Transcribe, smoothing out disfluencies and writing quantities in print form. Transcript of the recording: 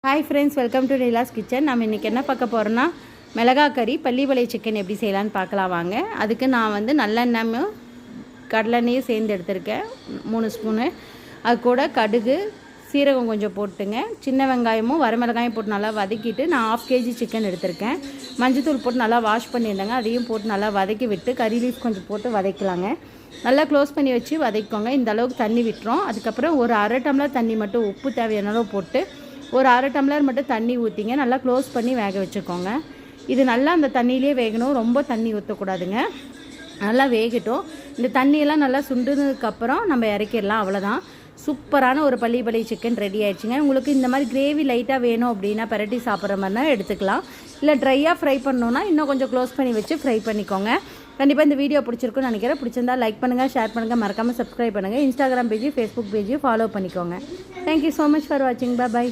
Hi friends, welcome to Neela's kitchen. நம்ம இன்றைக்கி என்ன பார்க்க போகிறோன்னா மிளகாய் கறி பள்ளிப்பாளைய சிக்கன் எப்படி செய்யலான்னு பார்க்கலாம் வாங்க. அதுக்கு நான் நல்லெண்ணெயும் கடலெண்ணெயும் சேர்ந்து எடுத்திருக்கேன் 3 ஸ்பூனு. அது கூட கடுகு சீரகம் கொஞ்சம் போட்டுங்க. சின்ன வெங்காயமும் வரமிளகாயும் போட்டு நல்லா வதக்கிட்டு நான் 1/2 kg சிக்கன் எடுத்திருக்கேன். மஞ்சத்தூள் போட்டு நல்லா வாஷ் பண்ணியிருந்தேங்க. அதையும் போட்டு நல்லா வதக்கி விட்டு கறி லீஃப் கொஞ்சம் போட்டு வதக்கலாங்க. நல்லா க்ளோஸ் பண்ணி வச்சு வதக்கிக்கோங்க. இந்த அளவுக்கு தண்ணி விட்டுரும். அதுக்கப்புறம் ஒரு 1/2 டம்ளர் தண்ணி மட்டும் உப்பு தேவையான அளவு போட்டு ஒரு 1/2 டம்ளர் மட்டும் தண்ணி ஊற்றிங்க. நல்லா க்ளோஸ் பண்ணி வேக வச்சுக்கோங்க. இது நல்லா அந்த தண்ணியிலே வேகணும், ரொம்ப தண்ணி ஊற்றக்கூடாதுங்க. நல்லா வேகட்டும். இந்த தண்ணியெல்லாம் நல்லா சுண்டுனதுக்கப்புறம் நம்ம இறக்கிடலாம். அவ்வளோதான், சூப்பரான ஒரு பள்ளிப்பாளைய சிக்கன் ரெடி ஆகிடுச்சுங்க. உங்களுக்கு இந்த மாதிரி கிரேவி லைட்டாக வேணும் அப்படின்னா பரட்டி சாப்பிட்ற மாதிரினா எடுத்துக்கலாம். இல்லை ட்ரையாக ஃப்ரை பண்ணணுன்னா இன்னும் கொஞ்சம் க்ளோஸ் பண்ணி வச்சு ஃப்ரை பண்ணிக்கோங்க. கண்டிப்பாக இந்த வீடியோ பிடிச்சிருக்குன்னு நினைக்கிறேன். பிடிச்சிருந்தா லைக் பண்ணுங்கள், ஷேர் பண்ணுங்கள், மறக்காமல் சப்ஸ்கிரைப் பண்ணுங்கள். Instagram page, Facebook page follow பண்ணிக்கோங்க. தேங்க்யூ ஸோ மச் ஃபார் வாட்சிங். பாய்.